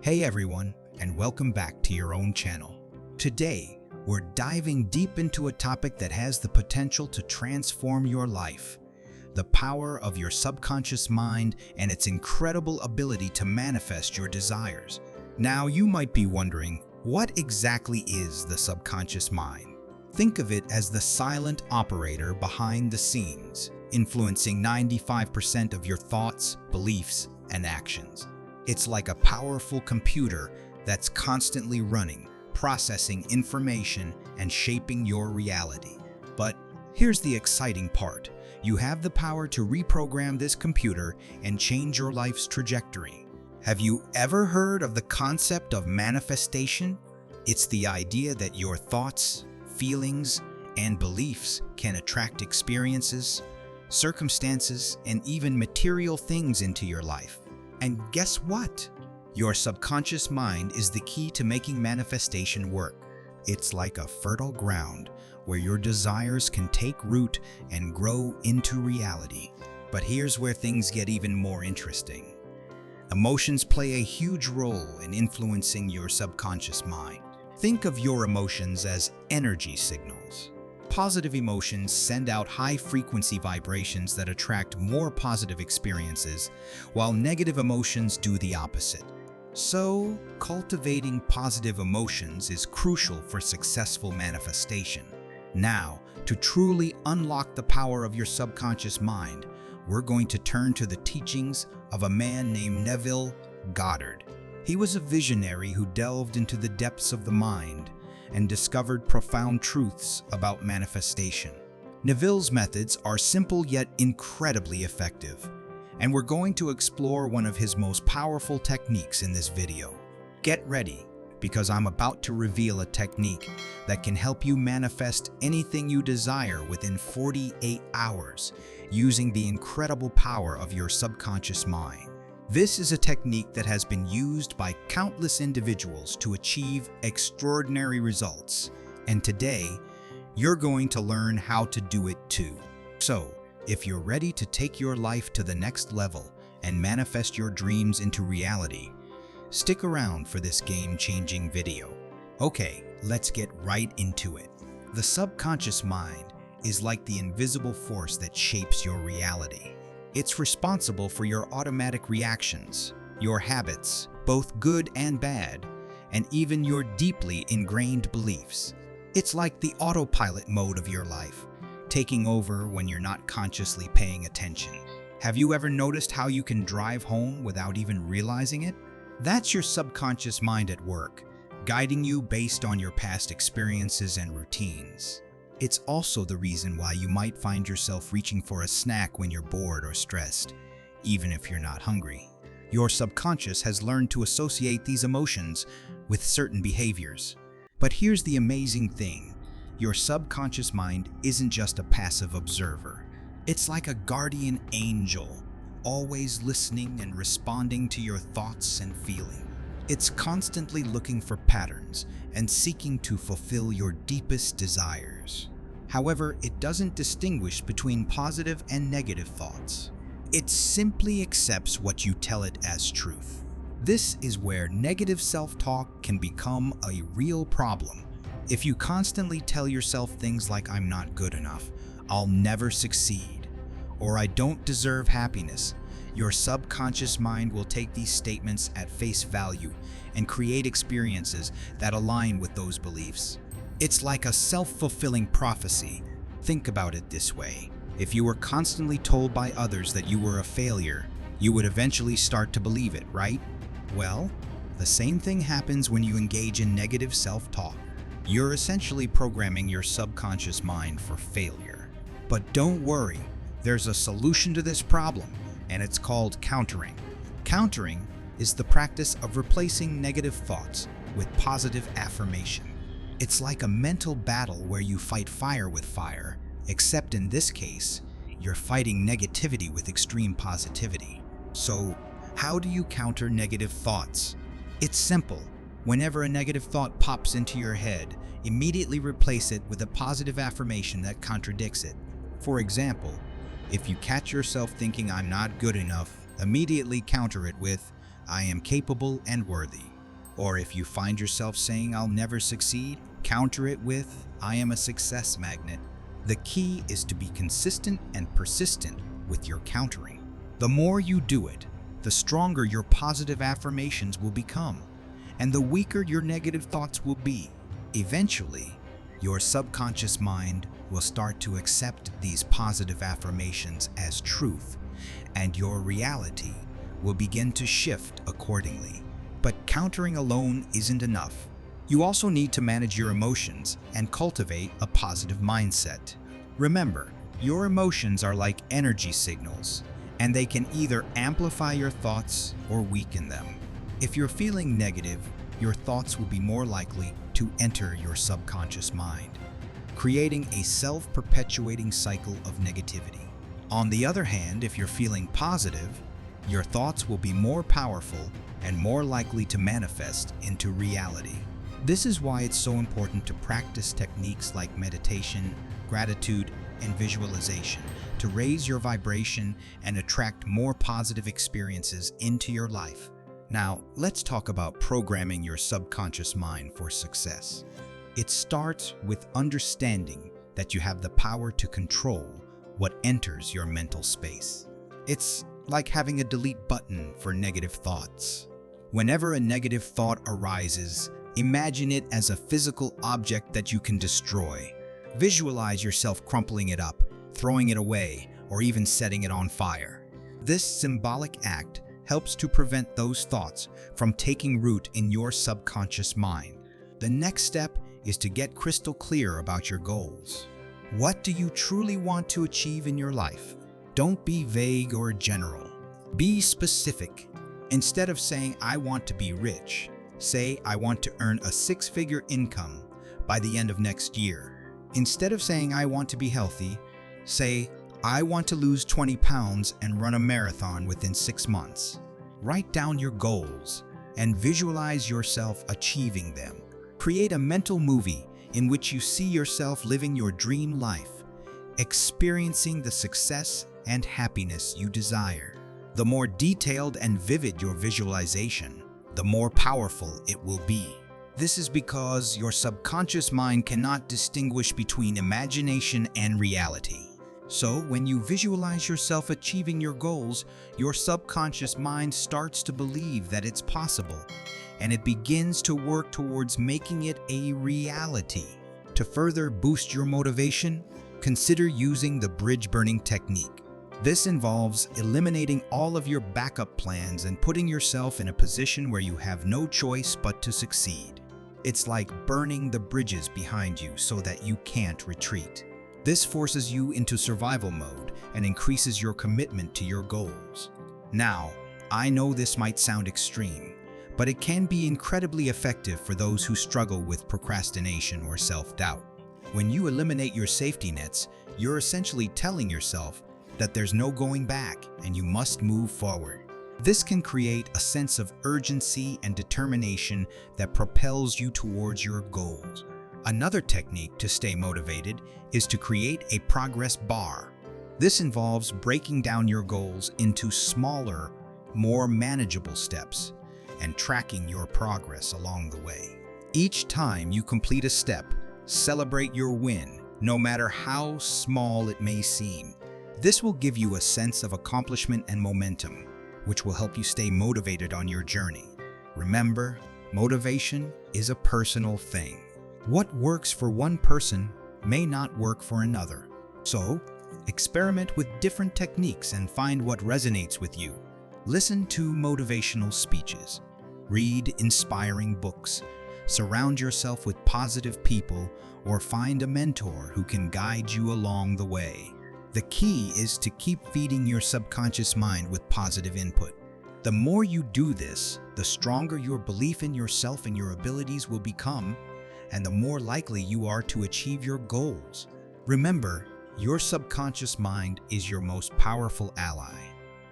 Hey everyone, and welcome back to your own channel. Today, we're diving deep into a topic that has the potential to transform your life. The power of your subconscious mind and its incredible ability to manifest your desires. Now, you might be wondering, what exactly is the subconscious mind? Think of it as the silent operator behind the scenes, influencing 95% of your thoughts, beliefs, and actions. It's like a powerful computer that's constantly running, processing information, and shaping your reality. But here's the exciting part. You have the power to reprogram this computer and change your life's trajectory. Have you ever heard of the concept of manifestation? It's the idea that your thoughts, feelings, and beliefs can attract experiences, circumstances, and even material things into your life. And guess what? Your subconscious mind is the key to making manifestation work. It's like a fertile ground where your desires can take root and grow into reality. But here's where things get even more interesting. Emotions play a huge role in influencing your subconscious mind. Think of your emotions as energy signals. Positive emotions send out high-frequency vibrations that attract more positive experiences, while negative emotions do the opposite. So, cultivating positive emotions is crucial for successful manifestation. Now, to truly unlock the power of your subconscious mind, we're going to turn to the teachings of a man named Neville Goddard. He was a visionary who delved into the depths of the mind and discovered profound truths about manifestation. Neville's methods are simple yet incredibly effective, and we're going to explore one of his most powerful techniques in this video. Get ready, because I'm about to reveal a technique that can help you manifest anything you desire within 48 hours using the incredible power of your subconscious mind. This is a technique that has been used by countless individuals to achieve extraordinary results, and today, you're going to learn how to do it too. So, if you're ready to take your life to the next level and manifest your dreams into reality, stick around for this game-changing video. Okay, let's get right into it. The subconscious mind is like the invisible force that shapes your reality. It's responsible for your automatic reactions, your habits, both good and bad, and even your deeply ingrained beliefs. It's like the autopilot mode of your life, taking over when you're not consciously paying attention. Have you ever noticed how you can drive home without even realizing it? That's your subconscious mind at work, guiding you based on your past experiences and routines. It's also the reason why you might find yourself reaching for a snack when you're bored or stressed, even if you're not hungry. Your subconscious has learned to associate these emotions with certain behaviors. But here's the amazing thing. Your subconscious mind isn't just a passive observer. It's like a guardian angel, always listening and responding to your thoughts and feelings. It's constantly looking for patterns and seeking to fulfill your deepest desires. However, it doesn't distinguish between positive and negative thoughts. It simply accepts what you tell it as truth. This is where negative self-talk can become a real problem. If you constantly tell yourself things like "I'm not good enough," "I'll never succeed," or "I don't deserve happiness," your subconscious mind will take these statements at face value and create experiences that align with those beliefs. It's like a self-fulfilling prophecy. Think about it this way. If you were constantly told by others that you were a failure, you would eventually start to believe it, right? Well, the same thing happens when you engage in negative self-talk. You're essentially programming your subconscious mind for failure. But don't worry, there's a solution to this problem, and it's called countering. Countering is the practice of replacing negative thoughts with positive affirmation. It's like a mental battle where you fight fire with fire, except in this case, you're fighting negativity with extreme positivity. So, how do you counter negative thoughts? It's simple. Whenever a negative thought pops into your head, immediately replace it with a positive affirmation that contradicts it. For example, if you catch yourself thinking "I'm not good enough," immediately counter it with "I am capable and worthy." Or if you find yourself saying, "I'll never succeed," counter it with, "I am a success magnet." The key is to be consistent and persistent with your countering. The more you do it, the stronger your positive affirmations will become, and the weaker your negative thoughts will be. Eventually, your subconscious mind will start to accept these positive affirmations as truth, and your reality will begin to shift accordingly. But countering alone isn't enough. You also need to manage your emotions and cultivate a positive mindset. Remember, your emotions are like energy signals, and they can either amplify your thoughts or weaken them. If you're feeling negative, your thoughts will be more likely to enter your subconscious mind, creating a self-perpetuating cycle of negativity. On the other hand, if you're feeling positive, your thoughts will be more powerful and more likely to manifest into reality. This is why it's so important to practice techniques like meditation, gratitude, and visualization to raise your vibration and attract more positive experiences into your life. Now, let's talk about programming your subconscious mind for success. It starts with understanding that you have the power to control what enters your mental space. It's like having a delete button for negative thoughts. Whenever a negative thought arises, imagine it as a physical object that you can destroy. Visualize yourself crumpling it up, throwing it away, or even setting it on fire. This symbolic act helps to prevent those thoughts from taking root in your subconscious mind. The next step is to get crystal clear about your goals. What do you truly want to achieve in your life? Don't be vague or general. Be specific. Instead of saying, "I want to be rich," say, "I want to earn a six-figure income by the end of next year." Instead of saying, "I want to be healthy," say, "I want to lose 20 pounds and run a marathon within 6 months." Write down your goals and visualize yourself achieving them. Create a mental movie in which you see yourself living your dream life, experiencing the success and happiness you desire. The more detailed and vivid your visualization, the more powerful it will be. This is because your subconscious mind cannot distinguish between imagination and reality. So, when you visualize yourself achieving your goals, your subconscious mind starts to believe that it's possible, and it begins to work towards making it a reality. To further boost your motivation, consider using the bridge burning technique. This involves eliminating all of your backup plans and putting yourself in a position where you have no choice but to succeed. It's like burning the bridges behind you so that you can't retreat. This forces you into survival mode and increases your commitment to your goals. Now, I know this might sound extreme, but it can be incredibly effective for those who struggle with procrastination or self-doubt. When you eliminate your safety nets, you're essentially telling yourself that there's no going back and you must move forward. This can create a sense of urgency and determination that propels you towards your goals. Another technique to stay motivated is to create a progress bar. This involves breaking down your goals into smaller, more manageable steps and tracking your progress along the way. Each time you complete a step, celebrate your win, no matter how small it may seem. This will give you a sense of accomplishment and momentum, which will help you stay motivated on your journey. Remember, motivation is a personal thing. What works for one person may not work for another. So, experiment with different techniques and find what resonates with you. Listen to motivational speeches, read inspiring books, surround yourself with positive people, or find a mentor who can guide you along the way. The key is to keep feeding your subconscious mind with positive input. The more you do this, the stronger your belief in yourself and your abilities will become, and the more likely you are to achieve your goals. Remember, your subconscious mind is your most powerful ally.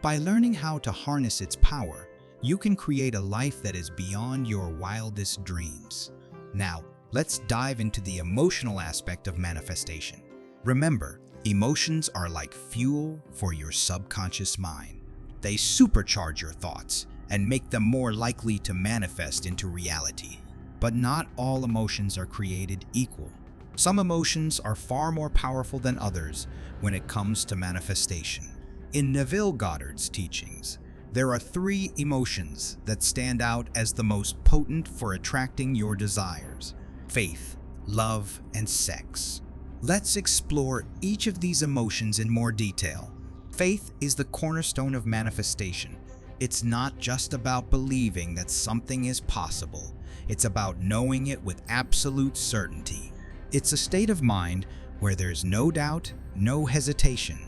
By learning how to harness its power, you can create a life that is beyond your wildest dreams. Now, let's dive into the emotional aspect of manifestation. Remember, emotions are like fuel for your subconscious mind. They supercharge your thoughts and make them more likely to manifest into reality. But not all emotions are created equal. Some emotions are far more powerful than others when it comes to manifestation. In Neville Goddard's teachings, there are 3 emotions that stand out as the most potent for attracting your desires: faith, love, and sex. Let's explore each of these emotions in more detail. Faith is the cornerstone of manifestation. It's not just about believing that something is possible. It's about knowing it with absolute certainty. It's a state of mind where there's no doubt, no hesitation,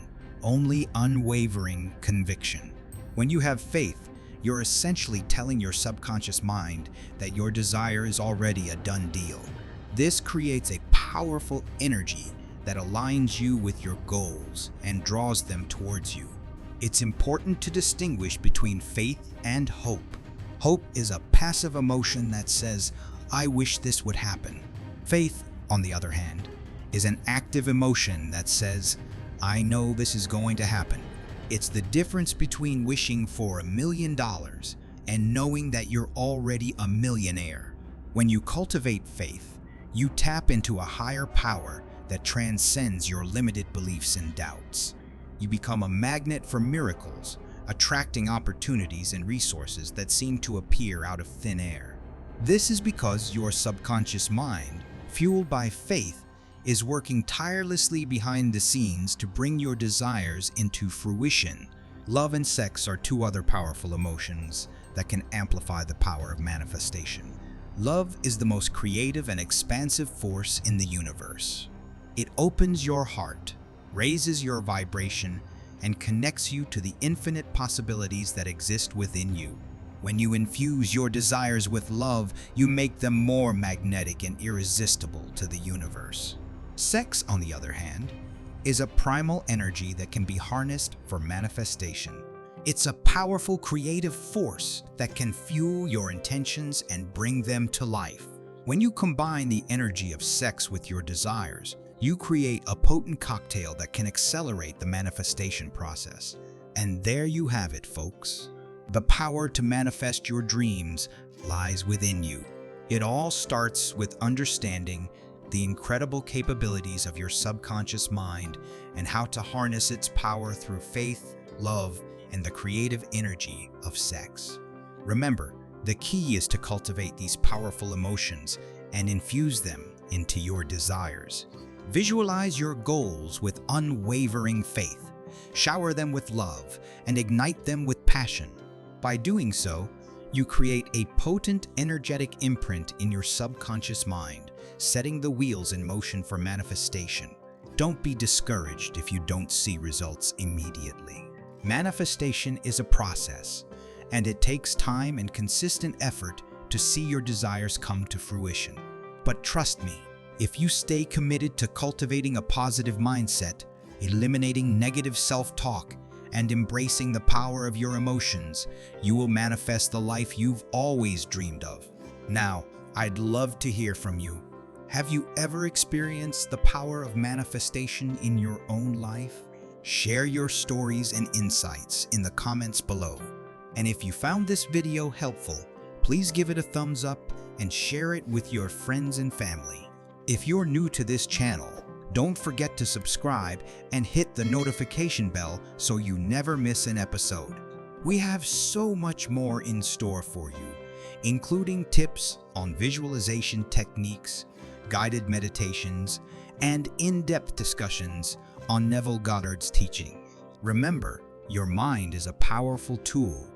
only unwavering conviction. When you have faith, you're essentially telling your subconscious mind that your desire is already a done deal. This creates a powerful energy that aligns you with your goals and draws them towards you. It's important to distinguish between faith and hope. Hope is a passive emotion that says, "I wish this would happen." Faith, on the other hand, is an active emotion that says, "I know this is going to happen." It's the difference between wishing for $1 million and knowing that you're already a millionaire. When you cultivate faith, you tap into a higher power that transcends your limited beliefs and doubts. You become a magnet for miracles, attracting opportunities and resources that seem to appear out of thin air. This is because your subconscious mind, fueled by faith, is working tirelessly behind the scenes to bring your desires into fruition. Love and sex are 2 other powerful emotions that can amplify the power of manifestation. Love is the most creative and expansive force in the universe. It opens your heart, raises your vibration, and connects you to the infinite possibilities that exist within you. When you infuse your desires with love, you make them more magnetic and irresistible to the universe. Sex, on the other hand, is a primal energy that can be harnessed for manifestation. It's a powerful creative force that can fuel your intentions and bring them to life. When you combine the energy of sex with your desires, you create a potent cocktail that can accelerate the manifestation process. And there you have it, folks. The power to manifest your dreams lies within you. It all starts with understanding the incredible capabilities of your subconscious mind and how to harness its power through faith, love, and the creative energy of sex. Remember, the key is to cultivate these powerful emotions and infuse them into your desires. Visualize your goals with unwavering faith, shower them with love, and ignite them with passion. By doing so, you create a potent energetic imprint in your subconscious mind, setting the wheels in motion for manifestation. Don't be discouraged if you don't see results immediately. Manifestation is a process, and it takes time and consistent effort to see your desires come to fruition. But trust me, if you stay committed to cultivating a positive mindset, eliminating negative self-talk, and embracing the power of your emotions, you will manifest the life you've always dreamed of. Now, I'd love to hear from you. Have you ever experienced the power of manifestation in your own life? Share your stories and insights in the comments below. And if you found this video helpful, please give it a thumbs up and share it with your friends and family. If you're new to this channel, don't forget to subscribe and hit the notification bell so you never miss an episode. We have so much more in store for you, including tips on visualization techniques, guided meditations, and in-depth discussions on Neville Goddard's teaching. Remember, your mind is a powerful tool,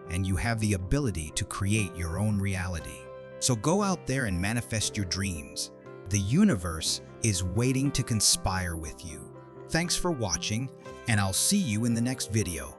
and you have the ability to create your own reality. So go out there and manifest your dreams. The universe is waiting to conspire with you. Thanks for watching, and I'll see you in the next video.